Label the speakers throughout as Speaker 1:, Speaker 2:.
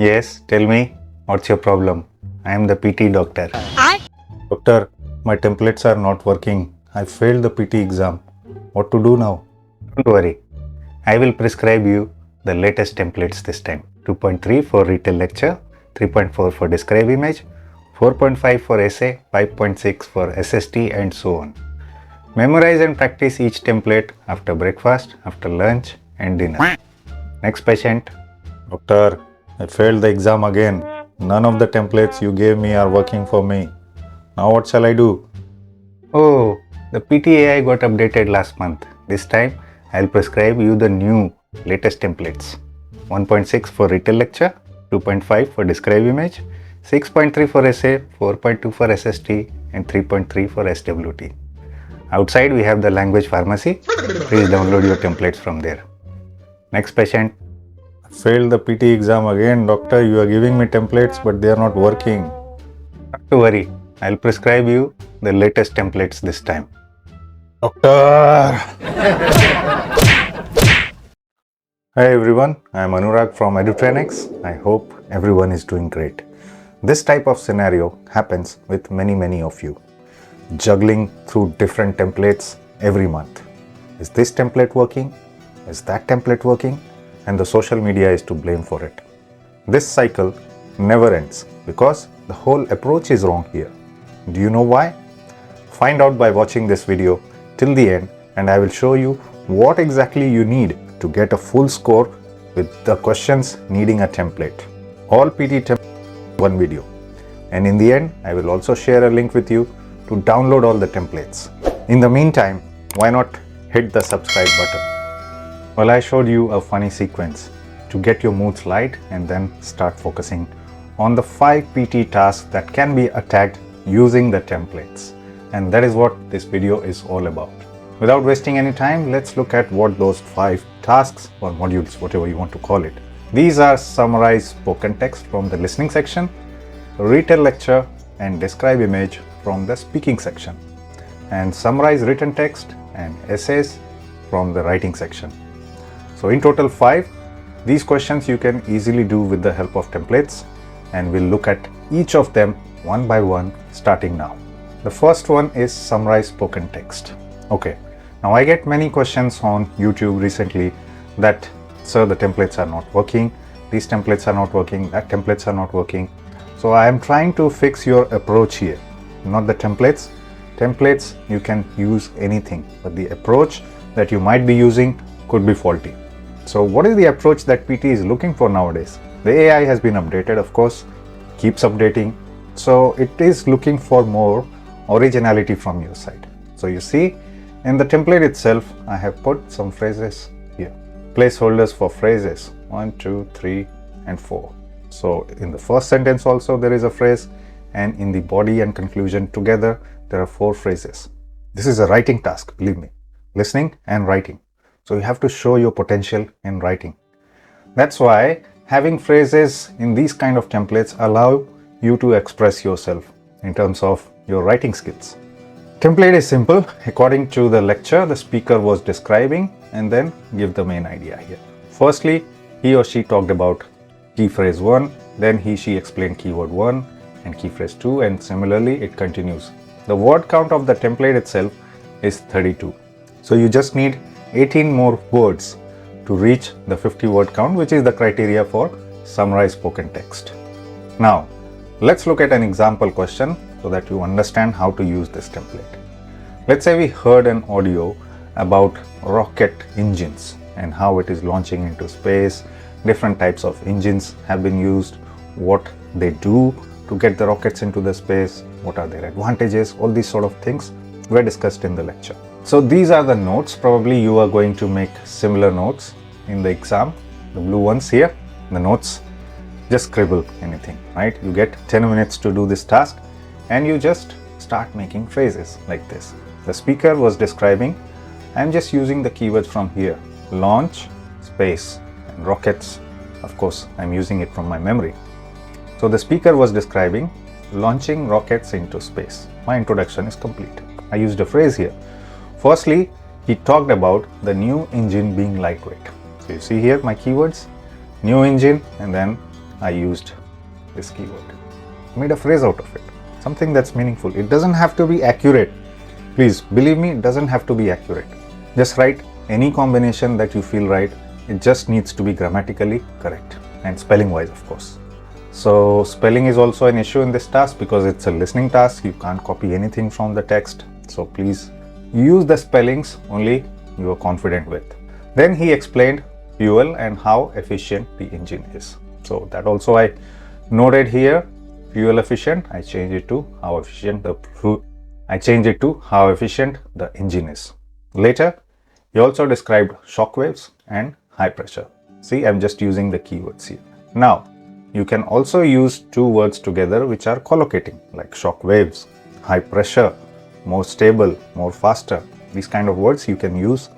Speaker 1: Yes, tell me, what's your problem? I am the PT doctor. Doctor, my templates are not working. I failed the PT exam. What to do now? Don't worry. I will prescribe you the latest templates this time. 2.3 for retail lecture, 3.4 for describe image, 4.5 for essay, 5.6 for SST and so on. Memorize and practice each template after breakfast, after lunch and dinner. Next patient. Doctor, I failed the exam again. None of the templates you gave me are working for me. Now what shall I do? Oh, the PTAI got updated last month. This time I'll prescribe you the new latest templates. 1.6 for retail lecture, 2.5 for describe image, 6.3 for essay, 4.2 for SST and 3.3 for SWT. Outside we have the language pharmacy. Please download your templates from there. Next patient. Failed the PT exam again. Doctor, you are giving me templates but they are not working. Not to worry. I'll prescribe you the latest templates this time. Doctor! Hi everyone, I am Anurag from EduTrainX. I hope everyone is doing great. This type of scenario happens with many of you. Juggling through different templates every month. Is this template working? Is that template working? And the social media is to blame for it. This cycle never ends because the whole approach is wrong here. Do you know why? Find out by watching this video till the end and I will show you what exactly you need to get a full score with the questions needing a template. All PT templates one video. And in the end, I will also share a link with you to download all the templates. In the meantime, why not hit the subscribe button? Well, I showed you a funny sequence to get your moods light and then start focusing on the 5 PT tasks that can be attacked using the templates. And that is what this video is all about. Without wasting any time, let's look at what those 5 tasks or modules, whatever you want to call it. These are summarize spoken text from the listening section, retail lecture and describe image from the speaking section, and summarize written text and essays from the writing section. So in total 5. These questions you can easily do with the help of templates and we'll look at each of them one by one starting now. The first one is summarize spoken text. Okay, now I get many questions on YouTube recently that, sir, the templates are not working, these templates are not working, that templates are not working. So I am trying to fix your approach here, not the templates. Templates, you can use anything, but the approach that you might be using could be faulty. So what is the approach that PT is looking for nowadays? The AI has been updated, of course, keeps updating. So it is looking for more originality from your side. So you see, in the template itself, I have put some phrases here. Placeholders for phrases 1, 2, 3 and 4. So in the first sentence also there is a phrase, and in the body and conclusion together there are 4 phrases. This is a writing task, believe me. Listening and writing. So you have to show your potential in writing. That's why having phrases in these kind of templates allow you to express yourself in terms of your writing skills. Template is simple. According to the lecture, the speaker was describing and then give the main idea here. Firstly, he or she talked about key phrase 1, then she explained keyword 1 and key phrase 2, and similarly it continues. The word count of the template itself is 32. So you just need 18 more words to reach the 50 word count, which is the criteria for summarize spoken text. Now, let's look at an example question so that you understand how to use this template. Let's say we heard an audio about rocket engines and how it is launching into space. Different types of engines have been used, what they do to get the rockets into the space, what are their advantages, all these sort of things were discussed in the lecture. So these are the notes. Probably you are going to make similar notes in the exam, the blue ones here, the notes. Just scribble anything, right? You get 10 minutes to do this task and you just start making phrases like this. The speaker was describing, I'm just using the keywords from here, launch, space and rockets. Of course, I'm using it from my memory. So the speaker was describing launching rockets into space. My introduction is complete. I used a phrase here. Firstly, he talked about the new engine being lightweight. So you see here my keywords, new engine and then I used this keyword. Made a phrase out of it. Something that's meaningful. It doesn't have to be accurate. Please believe me, it doesn't have to be accurate. Just write any combination that you feel right. It just needs to be grammatically correct and spelling wise, of course. So spelling is also an issue in this task because it's a listening task. You can't copy anything from the text. So please use the spellings only you are confident with. Then he explained fuel and how efficient the engine is. So that also I noted here, fuel efficient. I changed it to how efficient the engine is. Later, he also described shock waves and high pressure. See, I'm just using the keywords here. Now, you can also use two words together which are collocating, like shock waves, high pressure, more stable, more faster. These kind of words you can use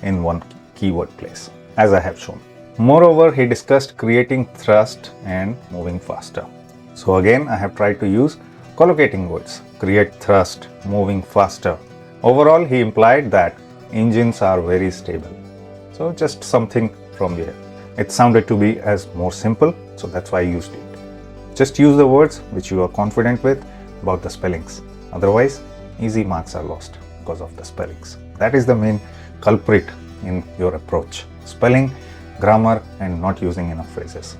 Speaker 1: in one keyword place, as I have shown. Moreover, he discussed creating thrust and moving faster. So again, I have tried to use collocating words, create thrust, moving faster. Overall, he implied that engines are very stable. So just something from there. It sounded to be as more simple, so that's why I used it. Just use the words which you are confident with about the spellings. Otherwise, easy marks are lost because of the spellings. That is the main culprit in your approach. Spelling, grammar, and not using enough phrases.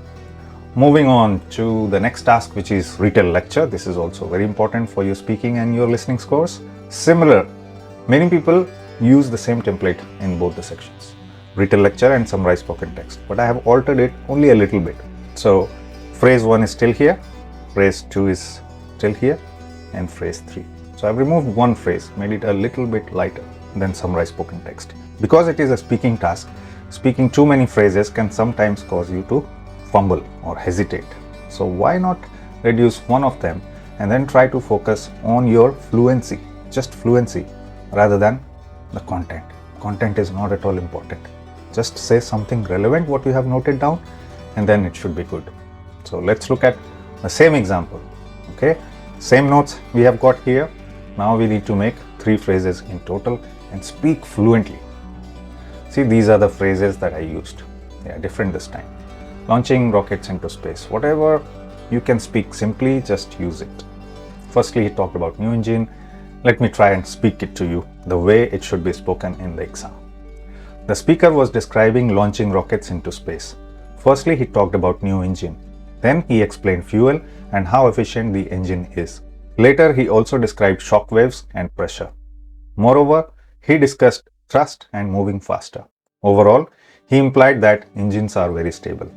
Speaker 1: Moving on to the next task, which is retell lecture. This is also very important for your speaking and your listening scores. Similar, many people use the same template in both the sections, retell lecture and summarize spoken text, but I have altered it only a little bit. So phrase 1 is still here, phrase 2 is still here, and phrase 3. So I've removed one phrase, made it a little bit lighter than summarize spoken text. Because it is a speaking task, speaking too many phrases can sometimes cause you to fumble or hesitate. So why not reduce one of them and then try to focus on your fluency, just fluency, rather than the content. Content is not at all important. Just say something relevant what you have noted down, and then it should be good. So let's look at the same example. Okay, same notes we have got here. Now we need to make 3 phrases in total and speak fluently. See, these are the phrases that I used. They are different this time. Launching rockets into space. Whatever you can speak simply, just use it. Firstly, he talked about new engine. Let me try and speak it to you the way it should be spoken in the exam. The speaker was describing launching rockets into space. Firstly, he talked about new engine. Then he explained fuel and how efficient the engine is. Later, he also described shock waves and pressure. Moreover, he discussed thrust and moving faster. Overall, he implied that engines are very stable.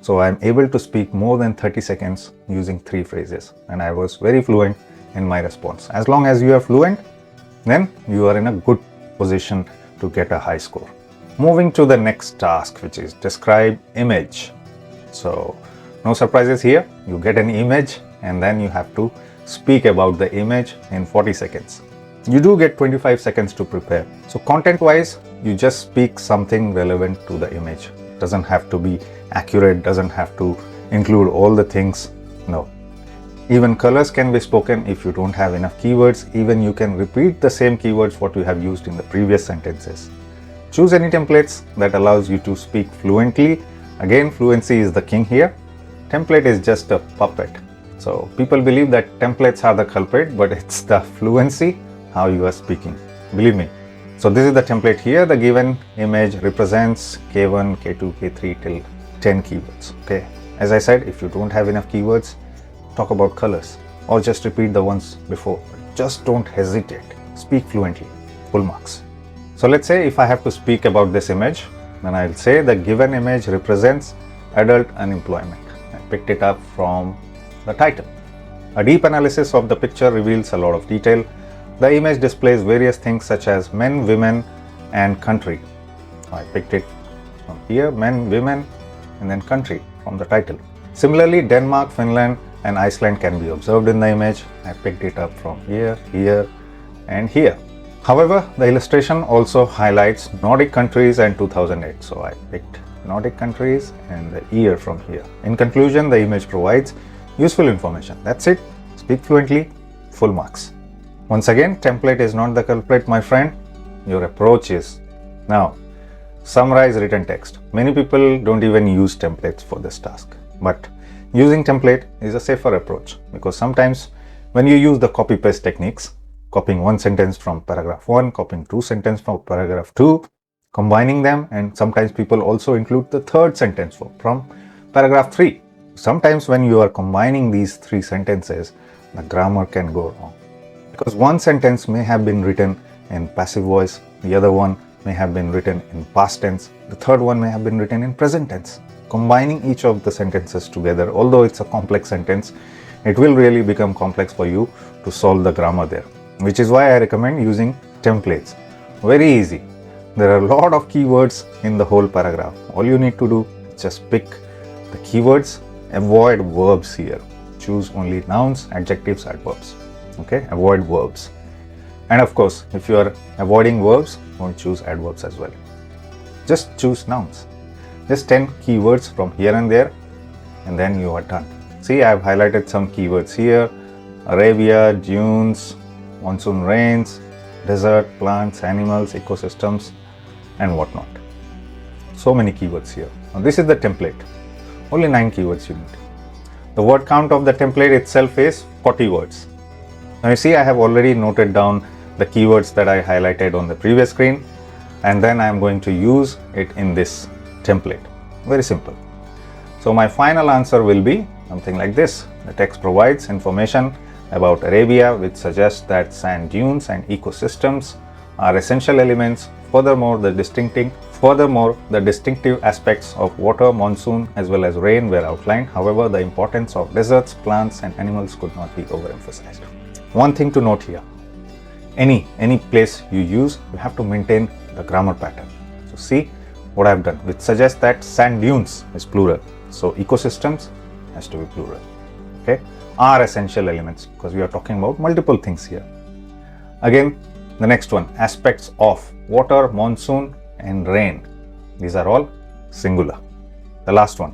Speaker 1: So I am able to speak more than 30 seconds using 3 phrases, and I was very fluent in my response. As long as you are fluent, then you are in a good position to get a high score. Moving to the next task, which is describe image. So no surprises here. You get an image and then you have to speak about the image in 40 seconds. You do get 25 seconds to prepare. So content wise, you just speak something relevant to the image. Doesn't have to be accurate, doesn't have to include all the things. No. Even colors can be spoken if you don't have enough keywords. Even you can repeat the same keywords what you have used in the previous sentences. Choose any templates that allows you to speak fluently. Again, fluency is the king here. Template is just a puppet. So people believe that templates are the culprit, but it's the fluency, how you are speaking. Believe me. So this is the template here. The given image represents K1, K2, K3 till 10 keywords. Okay. As I said, if you don't have enough keywords, talk about colors or just repeat the ones before. Just don't hesitate. Speak fluently. Full marks. So let's say if I have to speak about this image, then I'll say the given image represents adult unemployment. I picked it up from the title. A deep analysis of the picture reveals a lot of detail. The image displays various things such as men, women, and country. I picked it from here, men, women, and then country from the title. Similarly, Denmark, Finland, and Iceland can be observed in the image. I picked it up from here, here, and here. However, the illustration also highlights Nordic countries and 2008. So I picked Nordic countries and the year from here. In conclusion, the image provides useful information. That's it. Speak fluently, full marks. Once again, template is not the culprit, my friend. Your approach is. Now, summarize written text. Many people don't even use templates for this task. But Using template is a safer approach because sometimes when you use the copy paste techniques, copying one sentence from paragraph 1, copying two sentences from paragraph 2, combining them, and sometimes people also include the third sentence from paragraph 3. Sometimes when you are combining these three sentences, the grammar can go wrong because one sentence may have been written in passive voice, the other one may have been written in past tense, the third one may have been written in present tense. Combining each of the sentences together, although it's a complex sentence, it will really become complex for you to solve the grammar there, which is why I recommend using templates. Very easy. There are a lot of keywords in the whole paragraph. All you need to do is just pick the keywords, avoid verbs here. Choose only nouns, adjectives, adverbs. Okay, avoid verbs. And of course, if you are avoiding verbs, don't choose adverbs as well. Just choose nouns. Just 10 keywords from here and there, and then you are done. See, I have highlighted some keywords here: Arabia, dunes, monsoon rains, desert, plants, animals, ecosystems, and whatnot. So many keywords here. Now this is the template. Only 9 keywords you need. The word count of the template itself is 40 words. Now you see, I have already noted down the keywords that I highlighted on the previous screen, and then I am going to use it in this template. Very simple. So my final answer will be something like this. The text provides information about Arabia, which suggests that sand dunes and ecosystems are essential elements. Furthermore, the distinctive aspects of water, monsoon, as well as rain were outlined. However, the importance of deserts, plants, and animals could not be overemphasized. One thing to note here: any place you use, you have to maintain the grammar pattern. So see what I have done, which suggests that sand dunes is plural. So ecosystems has to be plural. Okay, are essential elements because we are talking about multiple things here. Again, the next one, aspects of water, monsoon, and rain. These are all singular. The last one,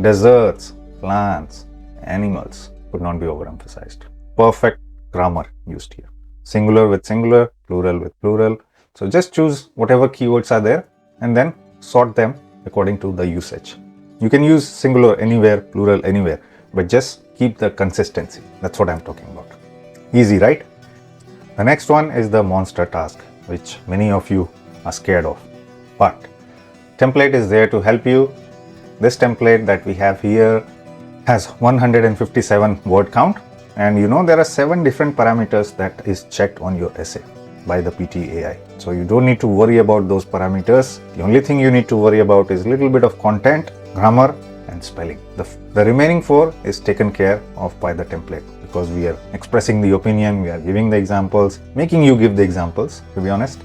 Speaker 1: deserts, plants, animals, could not be overemphasized. Perfect grammar used here. Singular with singular, plural with plural. So just choose whatever keywords are there and then sort them according to the usage. You can use singular anywhere, plural anywhere, but just keep the consistency. That's what I'm talking about. Easy, right? The next one is the monster task, which many of you are scared of. But template is there to help you. This template that we have here has 157 word count, and you know there are 7 different parameters that is checked on your essay by the PT AI. So you don't need to worry about those parameters. The only thing you need to worry about is a little bit of content, grammar, and spelling. The remaining 4 is taken care of by the template because we are expressing the opinion, we are giving the examples, making you give the examples, to be honest.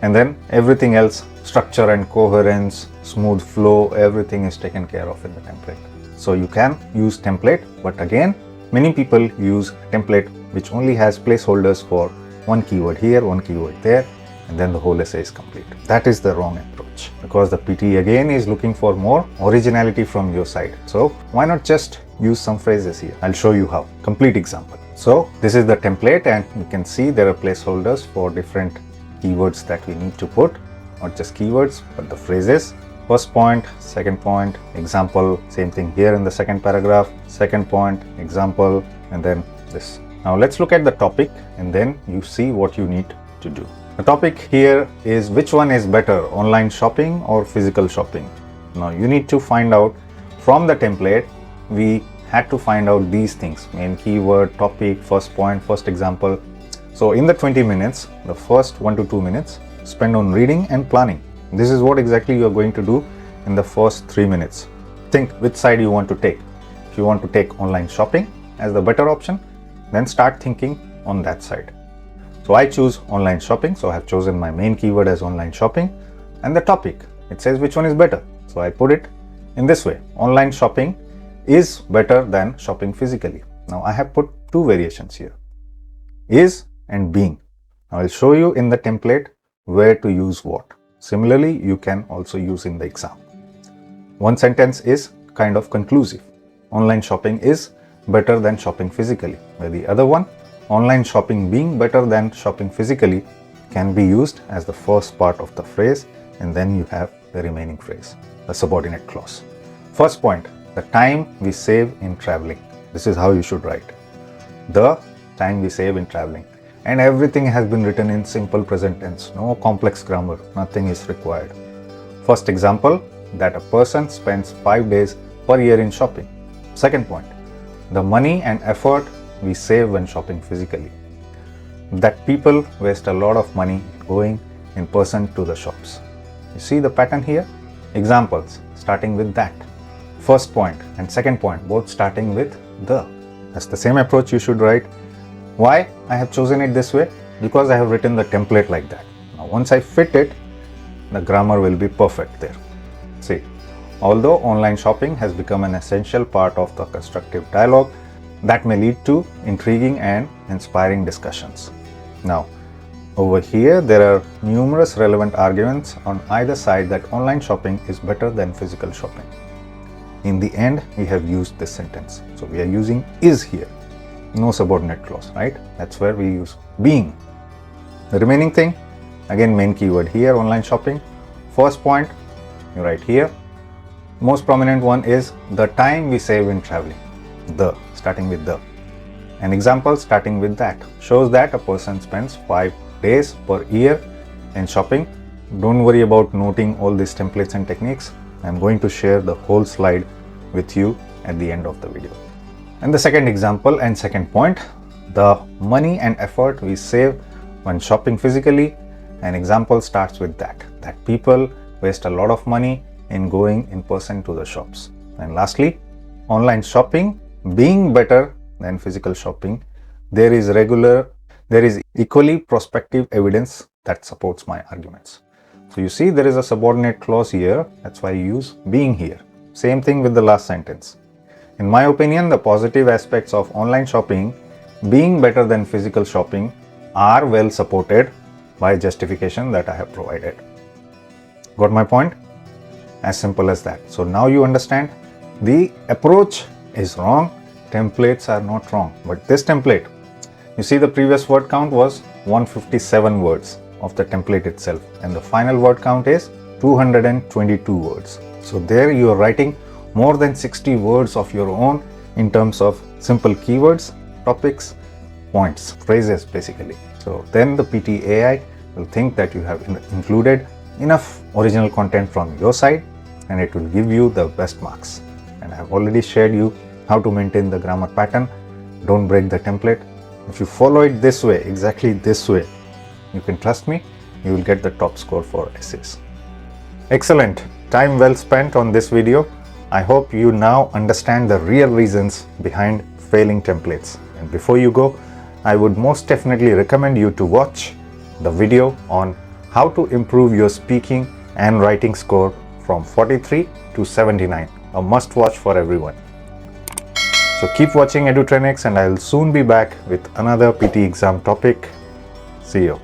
Speaker 1: And then everything else, structure and coherence, smooth flow, everything is taken care of in the template. So you can use template, but again, many people use template which only has placeholders for one keyword here, one keyword there, and then the whole essay is complete. That is the wrong approach because the PT again is looking for more originality from your side. So why not just use some phrases here? I'll show you how. Complete example. So this is the template, and you can see there are placeholders for different keywords that we need to put, not just keywords, but the phrases. First point, second point, example, same thing here in the second paragraph, second point, example, and then this. Now let's look at the topic and then you see what you need to do. The topic here is which one is better, online shopping or physical shopping. Now you need to find out from the template. We had to find out these things: main keyword, topic, first point, first example. So in the 20 minutes, the first 1 to 2 minutes spend on reading and planning. This is what exactly you are going to do in the first 3 minutes. Think which side you want to take. If you want to take online shopping as the better option, then start thinking on that side. So I choose online shopping. So I have chosen my main keyword as online shopping, and the topic, it says which one is better. So I put it in this way: online shopping is better than shopping physically. Now I have put 2 variations here, is and being. Now I'll show you in the template where to use what. Similarly, you can also use in the exam. One sentence is kind of conclusive: online shopping is better than shopping physically, where the other one, online shopping being better than shopping physically, can be used as the first part of the phrase, and then you have the remaining phrase, the subordinate clause. First point, the time we save in traveling. This is how you should write. The time we save in traveling. And everything has been written in simple present tense. No complex grammar. Nothing is required. First example, that a person spends 5 days per year in shopping. Second point, the money and effort we save when shopping physically. That people waste a lot of money going in person to the shops. You see the pattern here? Examples starting with that. First point and second point both starting with the. That's the same approach you should write. Why I have chosen it this way? Because I have written the template like that. Now once I fit it, the grammar will be perfect there. See, although online shopping has become an essential part of the constructive dialogue, that may lead to intriguing and inspiring discussions. Now, over here there are numerous relevant arguments on either side that online shopping is better than physical shopping. In the end, we have used this sentence. So we are using is here. No subordinate clause, right? That's where we use being. The remaining thing, again main keyword here, online shopping. First point, you write here. Most prominent one is the time we save in traveling. The, starting with the. An example starting with that shows that a person spends 5 days per year in shopping. Don't worry about noting all these templates and techniques. I'm going to share the whole slide with you at the end of the video. And the second example and second point, the money and effort we save when shopping physically. An example starts with that people waste a lot of money in going in person to the shops. And lastly, online shopping being better than physical shopping, there is equally prospective evidence that supports my arguments. So you see there is a subordinate clause here, that's why I use being here. Same thing with the last sentence. In my opinion, the positive aspects of online shopping being better than physical shopping are well supported by justification that I have provided. Got my point? As simple as that. So now you understand the approach is wrong, templates are not wrong, but this template, you see the previous word count was 157 words of the template itself and the final word count is 222 words. So there you are writing more than 60 words of your own in terms of simple keywords, topics, points, phrases basically. So then the PT AI will think that you have included enough original content from your side and it will give you the best marks. And I have already shared you how to maintain the grammar pattern. Don't break the template. If you follow it this way, exactly this way, you can trust me, you will get the top score for essays. Excellent. Time well spent on this video. I hope you now understand the real reasons behind failing templates. And before you go, I would most definitely recommend you to watch the video on how to improve your speaking and writing score from 43 to 79. A must watch for everyone. So keep watching EduTrainX and I'll soon be back with another PT exam topic. See you.